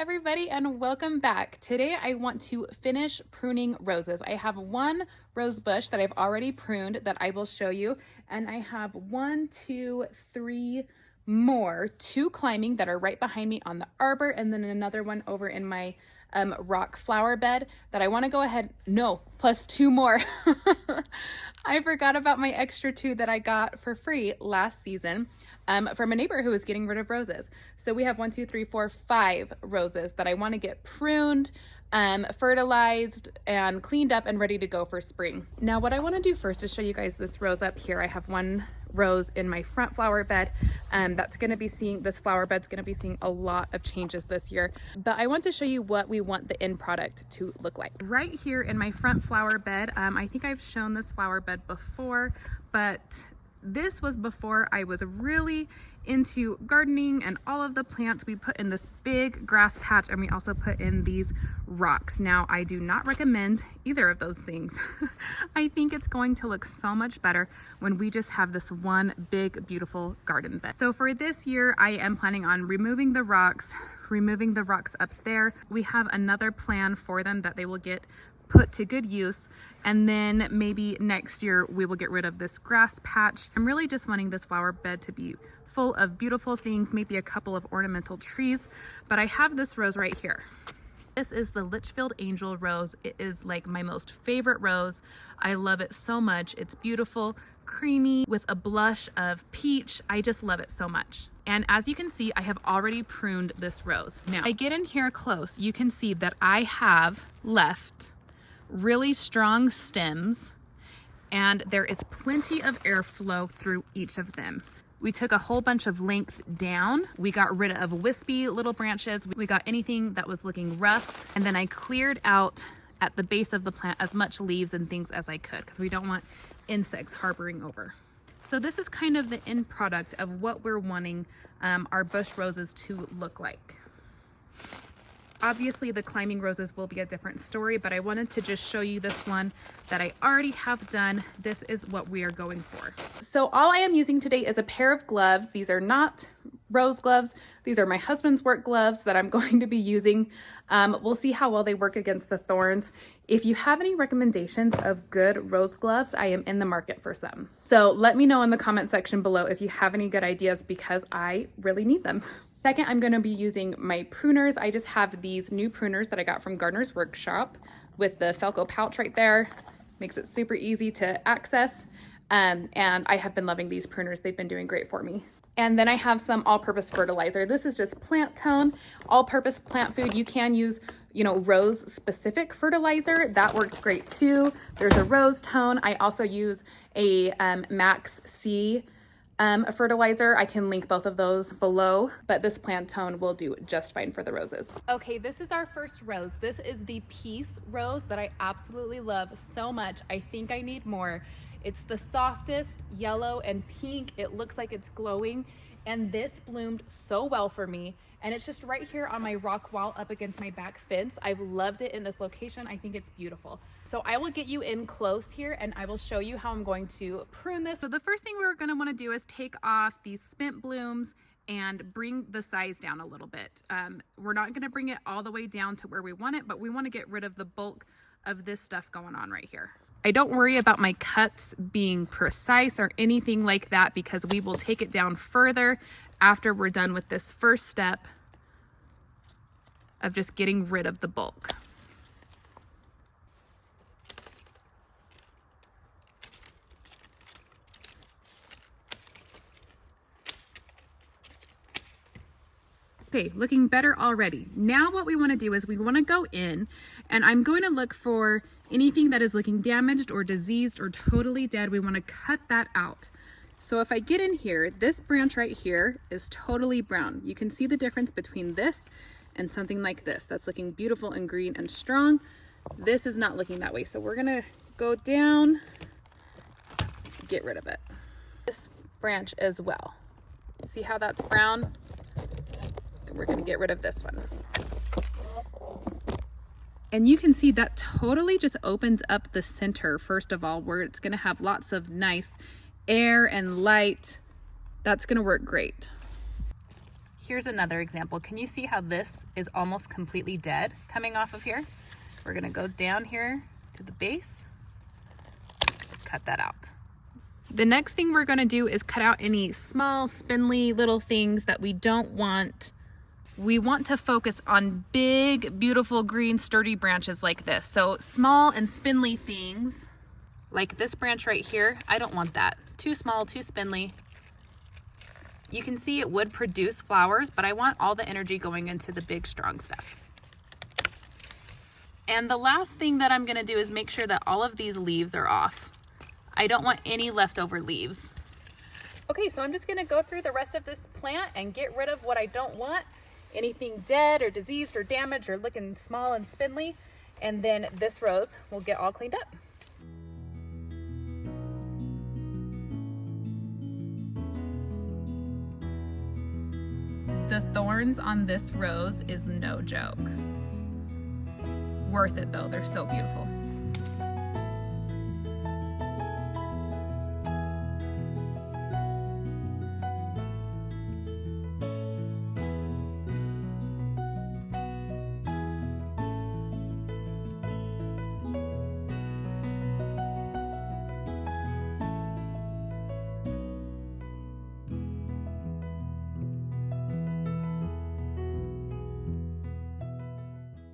everybody, and welcome back. Today I want to finish pruning roses. I have one rose bush that I've already pruned that I will show you, and I have 1, 2, 3 more, 2 climbing that are right behind me on the arbor, and then another one over in my rock flower bed that I want to go ahead, plus 2 more. I forgot about my extra 2 that I got for free last season from a neighbor who was getting rid of roses. So we have 1, 2, 3, 4, 5 roses that I want to get pruned, fertilized, and cleaned up and ready to go for spring. Now what I want to do first is show you guys this rose up here. I have one rose in my front flower bed that's going to be seeing, this flower bed's going to be seeing a lot of changes this year, but I want to show you what we want the end product to look like. Right here in my front flower bed, I think I've shown this flower bed before, but this was before I was really into gardening and all of the plants. We put in this big grass patch, and we also put in these rocks. Now, I do not recommend either of those things. I think it's going to look so much better when we just have this one big, beautiful garden bed. So for this year, I am planning on removing the rocks up there. We have another plan for them that they will get put to good use, and then maybe next year we will get rid of this grass patch. I'm really just wanting this flower bed to be full of beautiful things, maybe a couple of ornamental trees, but I have this rose right here. This is the Litchfield Angel Rose. It is like my most favorite rose. I love it so much. It's beautiful, creamy, with a blush of peach. I just love it so much. And as you can see, I have already pruned this rose. Now, I get in here close, you can see that I have left really strong stems, and there is plenty of airflow through each of them. We took a whole bunch of length down. We got rid of wispy little branches. We got anything that was looking rough, and then I cleared out at the base of the plant as much leaves and things as I could, because we don't want insects harboring over. So this is kind of the end product of what we're wanting our bush roses to look like. Obviously, the climbing roses will be a different story, but I wanted to just show you this one that I already have done. This is what we are going for. So all I am using today is a pair of gloves. These are not rose gloves. These are my husband's work gloves that I'm going to be using. We'll see how well they work against the thorns. If you have any recommendations of good rose gloves, I am in the market for some. So let me know in the comment section below if you have any good ideas, because I really need them. Second, I'm going to be using my pruners. I just have these new pruners that I got from Gardener's Workshop with the Felco pouch right there. Makes it super easy to access. And I have been loving these pruners. They've been doing great for me. And then I have some all-purpose fertilizer. This is just plant tone, all-purpose plant food. You can use, rose-specific fertilizer. That works great too. There's a rose tone. I also use a Max C fertilizer. I can link both of those below, but this plant tone will do just fine for the roses. Okay, this is our first rose. This is the Peace Rose that I absolutely love so much. I think I need more. It's the softest yellow and pink. It looks like it's glowing, and this bloomed so well for me. And it's just right here on my rock wall up against my back fence. I've loved it in this location. I think it's beautiful. So I will get you in close here, and I will show you how I'm going to prune this. So the first thing we're gonna wanna do is take off these spent blooms and bring the size down a little bit. We're not gonna bring it all the way down to where we want it, but we wanna get rid of the bulk of this stuff going on right here. I don't worry about my cuts being precise or anything like that, because we will take it down further after we're done with this first step of just getting rid of the bulk. Okay, looking better already. Now what we want to do is we want to go in, and I'm going to look for anything that is looking damaged or diseased or totally dead. We want to cut that out. So if I get in here, this branch right here is totally brown. You can see the difference between this and something like this. That's looking beautiful and green and strong. This is not looking that way. So we're gonna go down, get rid of it. This branch as well. See how that's brown? We're gonna get rid of this one. And you can see that totally just opens up the center, first of all, where it's gonna have lots of nice air and light. That's gonna work great. Here's another example. Can you see how this is almost completely dead coming off of here? We're gonna go down here to the base, cut that out. The next thing we're gonna do is cut out any small, spindly little things that we don't want. We want to focus on big, beautiful, green, sturdy branches like this. So small and spindly things, like this branch right here, I don't want that. Too small, too spindly. You can see it would produce flowers, but I want all the energy going into the big, strong stuff. And the last thing that I'm gonna do is make sure that all of these leaves are off. I don't want any leftover leaves. Okay, so I'm just gonna go through the rest of this plant and get rid of what I don't want. Anything dead or diseased or damaged or looking small and spindly. And then this rose will get all cleaned up. The thorns on this rose is no joke. Worth it though, they're so beautiful.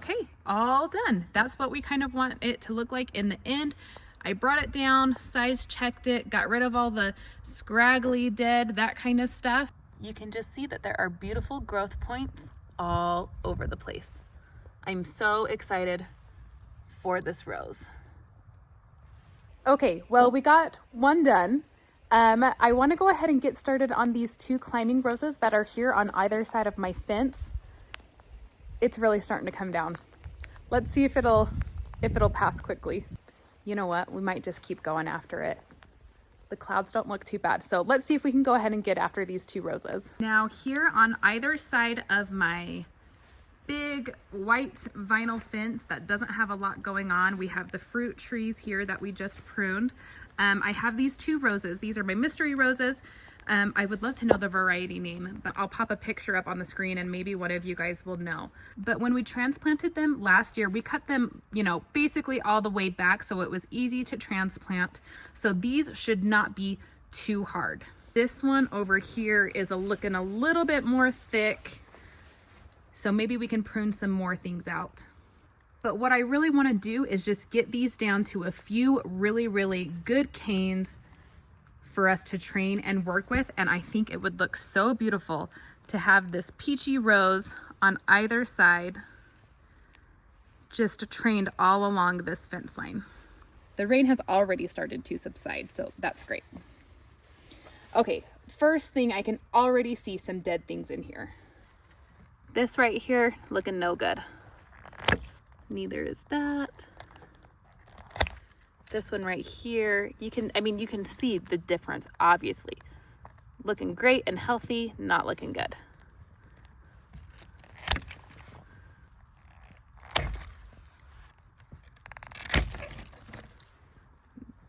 Okay, all done. That's what we kind of want it to look like in the end. I brought it down, size checked it, got rid of all the scraggly, dead, that kind of stuff. You can just see that there are beautiful growth points all over the place. I'm so excited for this rose. Okay, well, we got one done. I want to go ahead and get started on these two climbing roses that are here on either side of my fence. It's really starting to come down. Let's see if it'll pass quickly. You know what? We might just keep going after it. The clouds don't look too bad. So let's see if we can go ahead and get after these two roses. Now here on either side of my big white vinyl fence that doesn't have a lot going on, we have the fruit trees here that we just pruned. I have these two roses. These are my mystery roses. I would love to know the variety name, but I'll pop a picture up on the screen and maybe one of you guys will know. But when we transplanted them last year, we cut them, you know, basically all the way back so it was easy to transplant. So these should not be too hard. This one over here is looking a little bit more thick. So maybe we can prune some more things out. But what I really want to do is just get these down to a few really, really good canes for us to train and work with. And I think it would look so beautiful to have this peachy rose on either side, just trained all along this fence line. The rain has already started to subside, so that's great. Okay, first thing, I can already see some dead things in here. This right here, looking no good. Neither is that. This one right here, you can see the difference, obviously. Looking great and healthy, not looking good.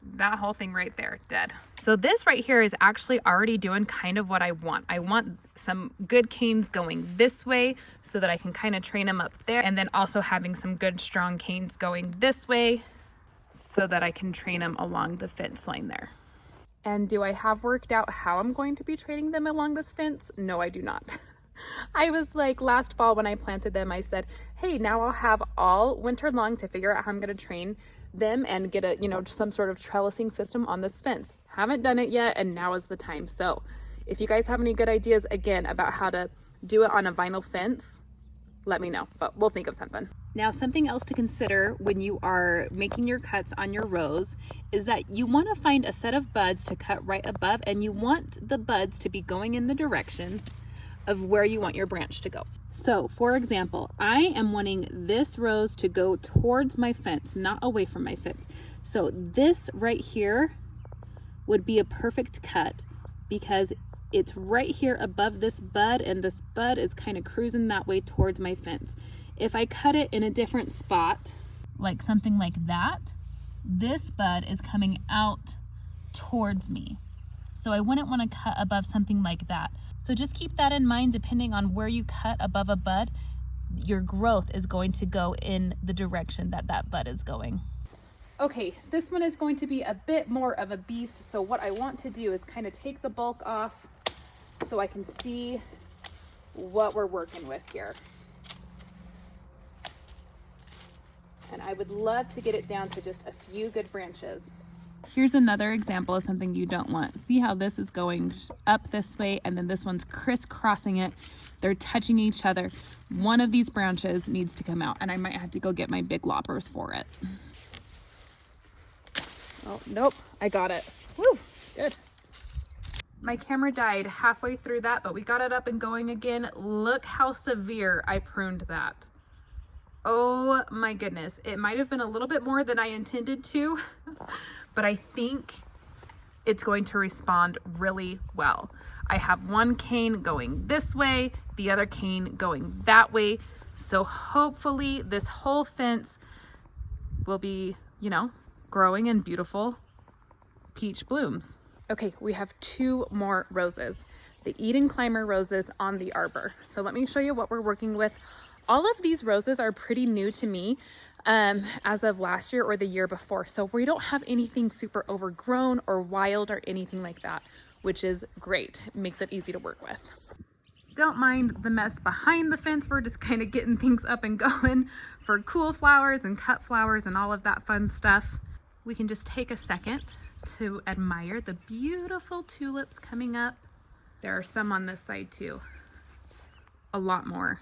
That whole thing right there, dead. So this right here is actually already doing kind of what I want. I want some good canes going this way so that I can kind of train them up there, and then also having some good strong canes going this way so that I can train them along the fence line there. And do I have worked out how I'm going to be training them along this fence? No, I do not. I was like last fall when I planted them, I said, hey, now I'll have all winter long to figure out how I'm going to train them and get a, some sort of trellising system on this fence. Haven't done it yet, and now is the time. So if you guys have any good ideas, again, about how to do it on a vinyl fence, let me know, but we'll think of something. Now, something else to consider when you are making your cuts on your rose is that you want to find a set of buds to cut right above, and you want the buds to be going in the direction of where you want your branch to go. So for example, I am wanting this rose to go towards my fence, not away from my fence. So this right here would be a perfect cut because it's right here above this bud, and this bud is kind of cruising that way towards my fence. If I cut it in a different spot, like something like that, this bud is coming out towards me. So I wouldn't want to cut above something like that. So just keep that in mind. Depending on where you cut above a bud, your growth is going to go in the direction that that bud is going. Okay, this one is going to be a bit more of a beast. So what I want to do is kind of take the bulk off so I can see what we're working with here. And I would love to get it down to just a few good branches. Here's another example of something you don't want. See how this is going up this way and then this one's crisscrossing it. They're touching each other. One of these branches needs to come out and I might have to go get my big loppers for it. Oh, nope, I got it. Woo, good. My camera died halfway through that, but we got it up and going again. Look how severe I pruned that. Oh my goodness. It might have been a little bit more than I intended to, but I think it's going to respond really well. I have one cane going this way, the other cane going that way. So hopefully this whole fence will be, you know, growing in beautiful peach blooms. Okay, we have 2 more roses, the Eden Climber roses on the arbor. So let me show you what we're working with. All of these roses are pretty new to me as of last year or the year before. So we don't have anything super overgrown or wild or anything like that, which is great. It makes it easy to work with. Don't mind the mess behind the fence. We're just kind of getting things up and going for cool flowers and cut flowers and all of that fun stuff. We can just take a second to admire the beautiful tulips coming up. There are some on this side too. A lot more.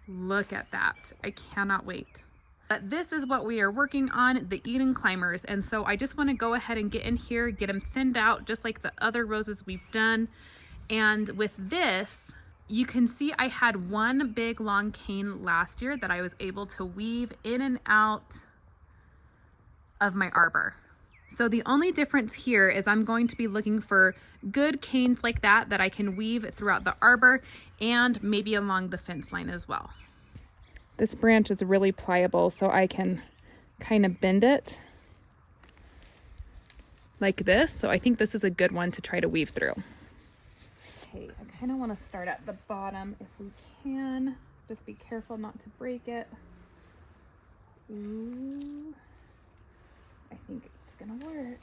Look at that. I cannot wait. But this is what we are working on, the Eden Climbers. And so I just want to go ahead and get in here, get them thinned out just like the other roses we've done. And with this, you can see I had one big long cane last year that I was able to weave in and out of my arbor. So the only difference here is I'm going to be looking for good canes like that I can weave throughout the arbor and maybe along the fence line as well. This branch is really pliable, so I can kind of bend it like this. So I think this is a good one to try to weave through. Okay, I kind of want to start at the bottom if we can. Just be careful not to break it. Ooh, I think it's gonna work.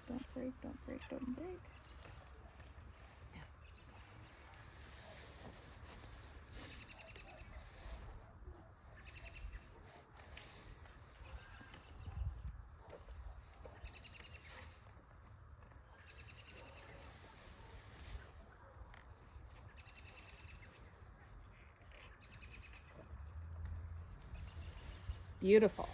Don't break, don't break, don't break. Yes. Beautiful.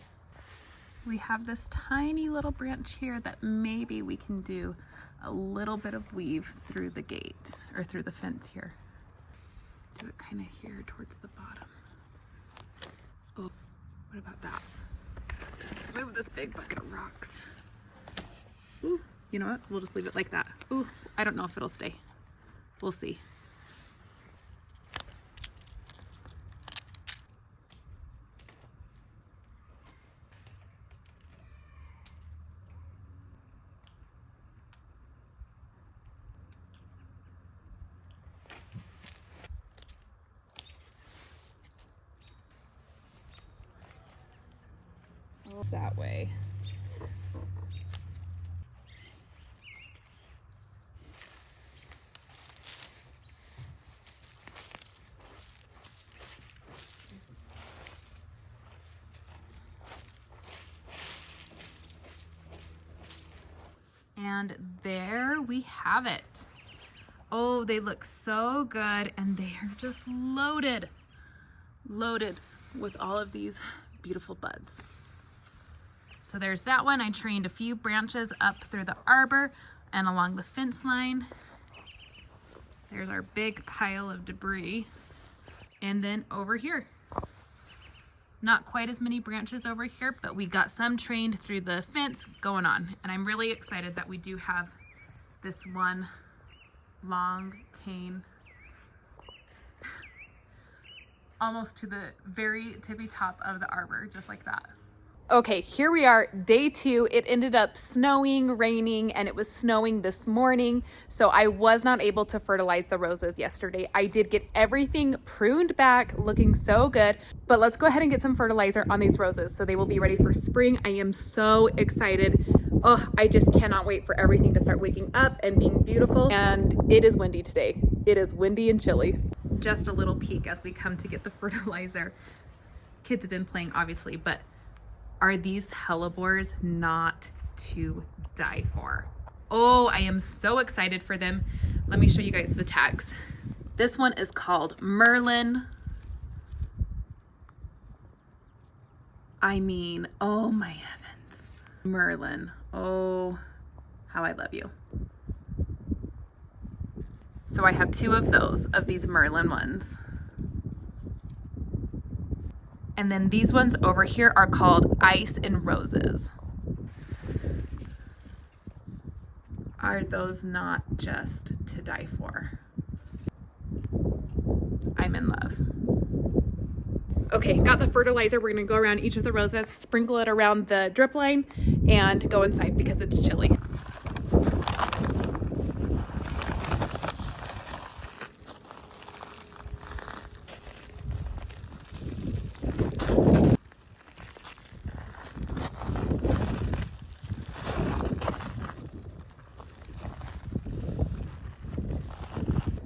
We have this tiny little branch here that maybe we can do a little bit of weave through the gate or through the fence here. Do it kind of here towards the bottom. Oh, what about that? Move this big bucket of rocks. Ooh, you know what? We'll just leave it like that. Ooh, I don't know if it'll stay. We'll see. That way. And there we have it. Oh, they look so good and they are just loaded with all of these beautiful buds. So there's that one. I trained a few branches up through the arbor and along the fence line. There's our big pile of debris. And then over here, not quite as many branches over here, but we got some trained through the fence going on. And I'm really excited that we do have this one long cane almost to the very tippy top of the arbor, just like that. Okay, here we are, day 2. It ended up snowing, raining, and it was snowing this morning. So I was not able to fertilize the roses yesterday. I did get everything pruned back, looking so good. But let's go ahead and get some fertilizer on these roses so they will be ready for spring. I am so excited. Oh, I just cannot wait for everything to start waking up and being beautiful. And it is windy today. It is windy and chilly. Just a little peek as we come to get the fertilizer. Kids have been playing, obviously, but are these hellebores not to die for? Oh, I am so excited for them. Let me show you guys the tags. This one is called Merlin. I mean, oh my heavens. Merlin. Oh, how I love you. So I have 2 of those, of these Merlin ones. And then these ones over here are called Ice and Roses. Are those not just to die for? I'm in love. Okay, got the fertilizer. We're gonna go around each of the roses, sprinkle it around the drip line, and go inside because it's chilly.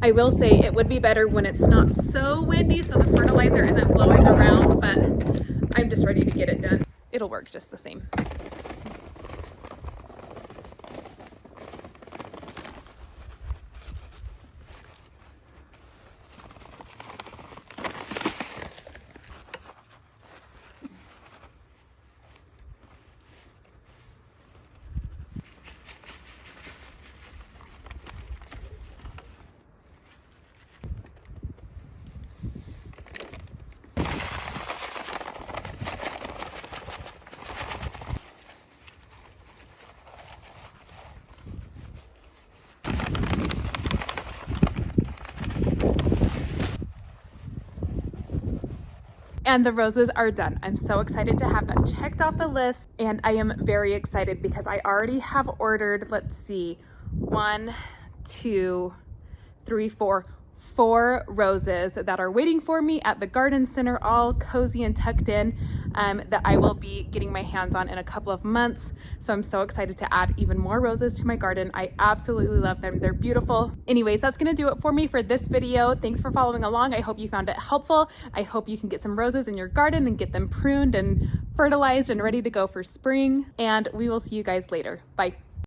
I will say it would be better when it's not so windy so the fertilizer isn't blowing around, but I'm just ready to get it done. It'll work just the same. And the roses are done. I'm so excited to have that checked off the list, and I am very excited because I already have ordered, let's see, 1, 2, 3, 4 roses that are waiting for me at the garden center, all cozy and tucked in, that I will be getting my hands on in a couple of months. So I'm so excited to add even more roses to my garden. I absolutely love them. They're beautiful. Anyways, that's gonna do it for me for this video. Thanks for following along. I hope you found it helpful. I hope you can get some roses in your garden and get them pruned and fertilized and ready to go for spring. And we will see you guys later. Bye.